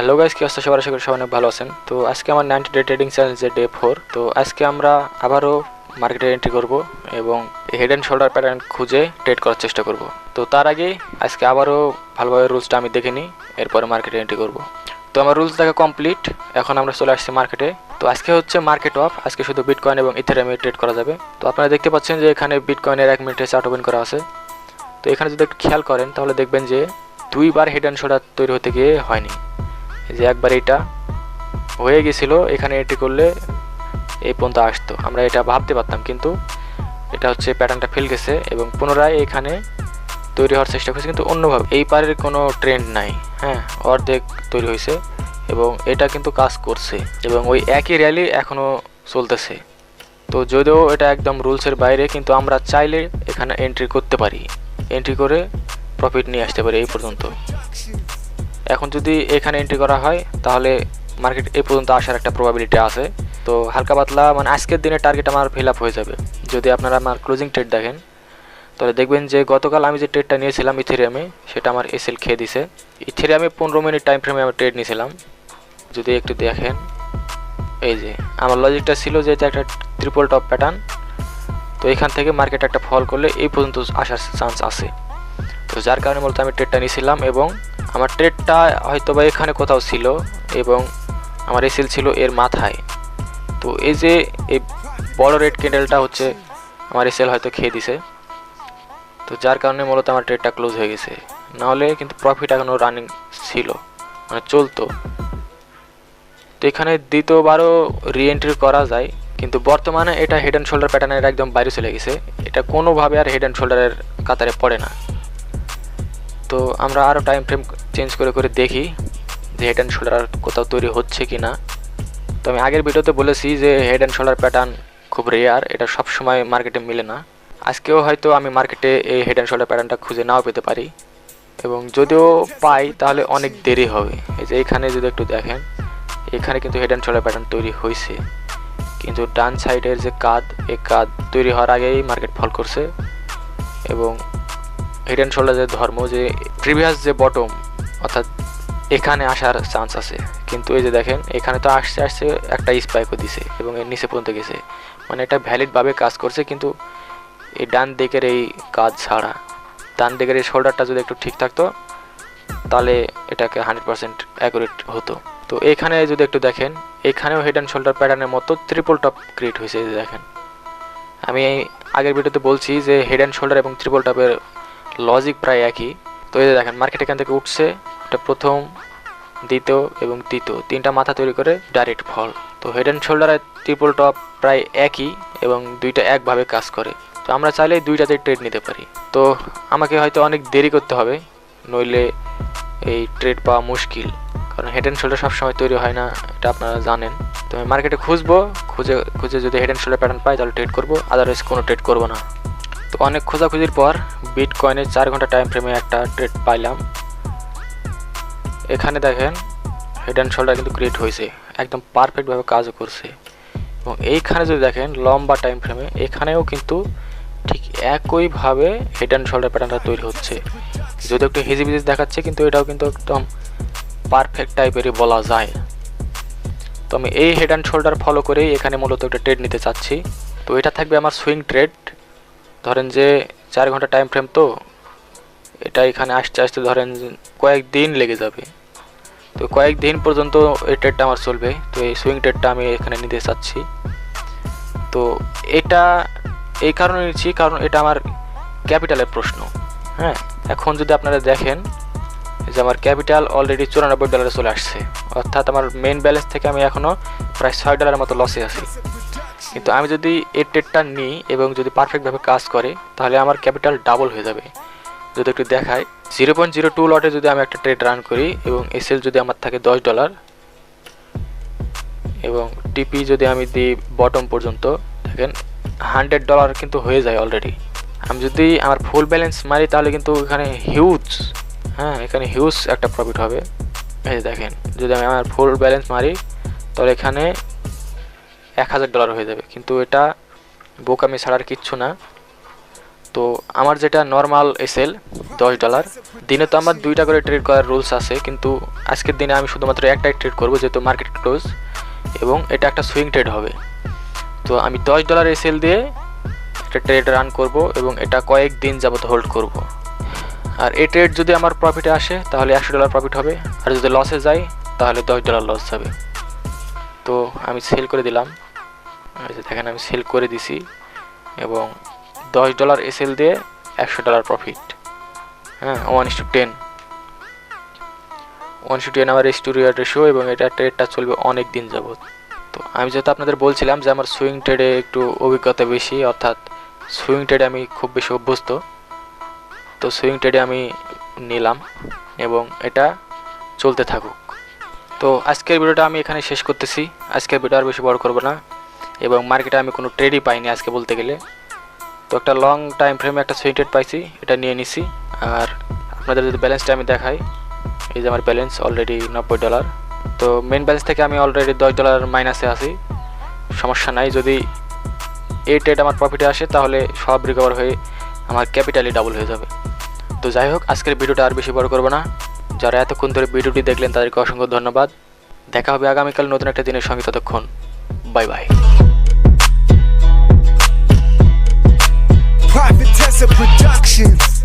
Hello guys, কি অবস্থা সবার? আশা করি সবাই অনেক ভালো আছেন। তো আজকে আমার 90 ডে ট্রেডিং চ্যালেঞ্জের ডে 4। তো আজকে আমরা আবারও মার্কেটে এন্ট্রি করব এবং হেড অ্যান্ড শোল্ডার প্যাটার্ন খুঁজে ট্রেড করার চেষ্টা করব। তো তার আগে আজকে আবারও ভালোভাবে রুলসটা আমি দেখে নিই, এরপরে মার্কেটে এন্ট্রি করব। তো আমার রুলস দেখা কমপ্লিট, এখন আমরা চলে আসছি মার্কেটে। তো আজকে হচ্ছে মার্কেট অফ, আজকে শুধু বিটকয়েন এবং ইথেরিয়ামে ট্রেড করা যাবে। তো আপনারা দেখতে পাচ্ছেন যে এখানে বিটকয়েনের 1 মিনিটে চার্ট ওপেন করা আছে। তো এখানে যদি একটু খেয়াল করেন তাহলে দেখবেন যে দুইবার হেড অ্যান্ড শোল্ডার তৈরি হতে গিয়ে হয়নি, যে একবার এটা হয়ে গেছিলো, এখানে এন্ট্রি করলে এই পর্যন্ত আসতো, আমরা এটা ভাবতে পারতাম, কিন্তু এটা হচ্ছে প্যাটার্নটা ফেল গেছে এবং পুনরায় এখানে তৈরি হওয়ার চেষ্টা করছে, কিন্তু অন্যভাবে। এই পারের কোনো ট্রেন্ড নাই, হ্যাঁ, অর্ধেক তৈরি হয়েছে এবং এটা কিন্তু কাজ করছে এবং ওই একই র্যালি এখনও চলতেছে। তো যদিও এটা একদম রুলসের বাইরে, কিন্তু আমরা চাইলে এখানে এন্ট্রি করতে পারি, এন্ট্রি করে প্রফিট নিয়ে আসতে পারি এই পর্যন্ত। এখন যদি এখানে এন্ট্রি করা হয় তাহলে মার্কেট এই পর্যন্ত আসার একটা প্রবাবিলিটি আছে। তো হালকা পাতলা মানে আজকের দিনে টার্গেট আমার ফিল আপ হয়ে যাবে। যদি আপনারা আমার ক্লোজিং ট্রেড দেখেন তাহলে দেখবেন যে গতকাল আমি যে ট্রেডটা নিয়েছিলাম ইথেরিয়ামে, সেটা আমার এসএল খেয়ে দিছে। ইথেরিয়ামে 15 মিনিট টাইম ফ্রেমে আমি ট্রেড নিয়েছিলাম। যদি একটু দেখেন, এই যে আমার লজিকটা ছিল যে এটা একটা ট্রিপল টপ প্যাটার্ন, তো এখান থেকে মার্কেট একটা ফল করলে এই পর্যন্ত আসার চান্স আছে। তো যার কারণে মূলত আমি ট্রেডটা নিয়েছিলাম এবং আমার ট্রেডটা হয়তো বা এখানে কোথাও ছিল এবং আমার এসএল ছিল এর মাথায়। তো এই যে এই বড় রেড ক্যান্ডেলটা হচ্ছে আমার এসএল হয়তো খেয়ে দিছে, তো যার কারণে মূলত আমার ট্রেডটা ক্লোজ হয়ে গেছে। নাহলে কিন্তু প্রফিট এখনও রানিং ছিল, মানে চলতো। তো এখানে দ্বিতীয়বারও রিএন্ট্রি করা যায়, কিন্তু বর্তমানে এটা হেড অ্যান্ড শোল্ডার প্যাটার্নের একদম বাইরে চলে গেছে, এটা কোনোভাবে আর হেড অ্যান্ড শোল্ডারের কাতারে পড়ে না। তো আমরা আরও টাইম ফ্রেম চেঞ্জ করে করে দেখি যে হেড অ্যান্ড শোল্ডার কোথাও তৈরি হচ্ছে কি না। তো আমি আগের ভিডিওতে বলেছি যে হেড অ্যান্ড শোল্ডার প্যাটার্ন খুব রেয়ার, এটা সবসময় মার্কেটে মিলে না। আজকেও হয়তো আমি মার্কেটে এই হেড অ্যান্ড শোল্ডার প্যাটার্নটা খুঁজে নাও পেতে পারি, এবং যদিও পাই তাহলে অনেক দেরি হবে। এই যে এখানে যদি একটু দেখেন, এখানে কিন্তু হেড অ্যান্ড শোল্ডার প্যাটার্ন তৈরি হয়েছে, কিন্তু ডান সাইডের যে কাঁধ, এই কাঁধ তৈরি হওয়ার আগেই মার্কেট ফল করছে এবং হেড অ্যান্ড শোল্ডার যে ধর্ম, যে প্রিভিয়াস যে বটম, অর্থাৎ এখানে আসার চান্স আছে। কিন্তু এই যে দেখেন এখানে তো আসতে আসতে একটা স্পাইকও দিছে এবং এর নিচে পর্যন্ত গেছে, মানে এটা ভ্যালিডভাবে কাজ করছে। কিন্তু এই ডান দিকের এই কাজ ছাড়া ডান দিকের এই শোল্ডারটা যদি একটু ঠিক থাকতো তাহলে এটাকে 100% অ্যাকুরেট হতো। তো এখানে যদি একটু দেখেন, এখানেও হেড অ্যান্ড শোল্ডার প্যাটার্নের মতো ট্রিপল টপ ক্রিয়েট হয়েছে। এই দেখেন, আমি আগের ভিডিওতে বলছি যে হেড অ্যান্ড শোল্ডার এবং ট্রিপল টপের লজিক প্রায় একই। তো এই যে দেখেন মার্কেট এখান থেকে উঠছে, এটা প্রথম, দ্বিতীয় এবং তৃতীয়, তিনটা মাথা তৈরি করে ডাইরেক্ট ফল। তো হেড অ্যান্ড শোল্ডার আর ট্রিপল টপ প্রায় একই এবং দুইটা একভাবে কাজ করে। তো আমরা চাইলে দুইটাতে ট্রেড নিতে পারি। তো আমাকে হয়তো অনেক দেরি করতে হবে, নইলে এই ট্রেড পাওয়া মুশকিল, কারণ হেড অ্যান্ড শোল্ডার সবসময় তৈরি হয় না, এটা আপনারা জানেন। তো আমি মার্কেটে খুঁজবো, খুঁজে যদি হেড অ্যান্ড শোল্ডার প্যাটার্ন পাই তাহলে ট্রেড করবো, আদারওয়াইজ কোনো ট্রেড করবো না। তো অনেক খোঁজাখুঁজির পর বিটকয়েনের 4 ঘন্টা টাইম ফ্রেমে একটা ট্রেড পাইলাম। এখানে দেখেন হেড অ্যান্ড শোল্ডার কিন্তু ক্রিয়েট হয়েছে, একদম পারফেক্টভাবে কাজও করছে। এবং এইখানে যদি দেখেন লম্বা টাইম ফ্রেমে, এখানেও কিন্তু ঠিক একইভাবে হেড অ্যান্ড শোল্ডার প্যাটার্নটা তৈরি হচ্ছে, যদিও একটু হিজিবিজি দেখাচ্ছে, কিন্তু এটাও কিন্তু একদম পারফেক্ট টাইপেরই বলা যায়। তো আমি এই হেড অ্যান্ড শোল্ডার ফলো করেই এখানে মূলত একটা ট্রেড নিতে চাচ্ছি। তো এটা থাকবে আমার সুইং ট্রেড। ধরেন যে 4 ঘন্টা টাইম ফ্রেম, তো এটা এখানে আসতে আসতে ধরেন কয়েকদিন লেগে যাবে। তো কয়েকদিন পর্যন্ত এই ট্রেডটা আমার চলবে। তো এই সুইং ট্রেডটা আমি এখানে নিতে চাচ্ছি। তো এটা এই কারণে নিচ্ছি কারণ এটা আমার ক্যাপিটালের প্রশ্ন। হ্যাঁ, এখন যদি আপনারা দেখেন যে আমার ক্যাপিটাল অলরেডি $94 চলে আসছে, অর্থাৎ আমার মেইন ব্যালেন্স থেকে আমি এখনও প্রায় $6 মতো লসে আছি। কিন্তু আমি যদি এই ট্রেডটা নিই এবং যদি পারফেক্টভাবে কাজ করে তাহলে আমার ক্যাপিটাল ডাবল হয়ে যাবে। যদি একটু দেখায়, 0.02 লটে যদি আমি একটা ট্রেড রান করি এবং এসএল যদি আমার থাকে $10 এবং টিপি যদি আমি দিই বটম পর্যন্ত, দেখেন $100 কিন্তু হয়ে যায় অলরেডি। আমি যদি আমার ফুল ব্যালেন্স মারি তাহলে কিন্তু এখানে হিউজ, হ্যাঁ, এখানে হিউজ একটা প্রফিট হবে। এই যে দেখেন, যদি আমি আমার ফুল ব্যালেন্স মারি তাহলে এখানে $1000 হয়ে যাবে। কিন্তু এটা বোকামি ছাড়ার কিচ্ছু না। তো আমার যেটা নর্মাল এসএল $10, দিনে তো আমার 2টা করে ট্রেড করার রুলস আছে, কিন্তু আজকের দিনে আমি শুধুমাত্র একটাই ট্রেড করব যেহেতু মার্কেট ক্লোজ এবং এটা একটা সুইং ট্রেড হবে। তো আমি $10 এসএল দিয়ে একটা ট্রেড রান করব এবং এটা কয়েকদিন যাবত হোল্ড করব। আর এই ট্রেড যদি আমার প্রফিটে আসে তাহলে $100 প্রফিট হবে, আর যদি লসে যায় তাহলে $10 লস যাবে। তো আমি সেল করে দিলাম, এই যে দেখেন আমি সেল করে দিছি এবং $10 এসএল দিয়ে $100 প্রফিট। হ্যাঁ, 1:10 আমার স্টুডিও রেশিও এবং এটা ট্রেডটা চলবে অনেক দিন যাবত। তো আমি যেহেতু আপনাদের বলছিলাম যে আমার সুইং ট্রেডে একটু অভিজ্ঞতা বেশি, অর্থাৎ সুইং ট্রেডে আমি খুব বেশি অভ্যস্ত, তো সুইং ট্রেডে আমি নিলাম এবং এটা চলতে থাকুক। তো আজকের ভিডিওটা আমি এখানে শেষ করতেছি, আজকের ভিডিও আর বেশি বড় করব না এবং মার্কেটে আমি কোনো ট্রেডই পাইনি আজকে বলতে গেলে। তো একটা লং টাইম ফ্রেমে একটা সুইং ট্রেড পাইছি, এটা নিয়ে নিছি। আর আপনাদের যদি ব্যালেন্সটা আমি দেখাই, এই যে আমার ব্যালেন্স অলরেডি $90। তো মেন ব্যালেন্স থেকে আমি অলরেডি $10 মাইনাসে আছি, সমস্যা নাই। যদি এই ট্রেড আমার প্রফিটে আসে তাহলে সব রিকভার হয়ে আমার ক্যাপিটালি ডাবল হয়ে যাবে। তো যাই হোক, আজকের ভিডিওটা আর বেশি বড় করব না। যারা এতক্ষণ ধরে ভিডিওটি দেখলেন তাদেরকে অসংখ্য ধন্যবাদ। দেখা হবে আগামীকাল নতুন একটা দিনের সঙ্গে, ততক্ষণ bye bye. Prophetess of Productions.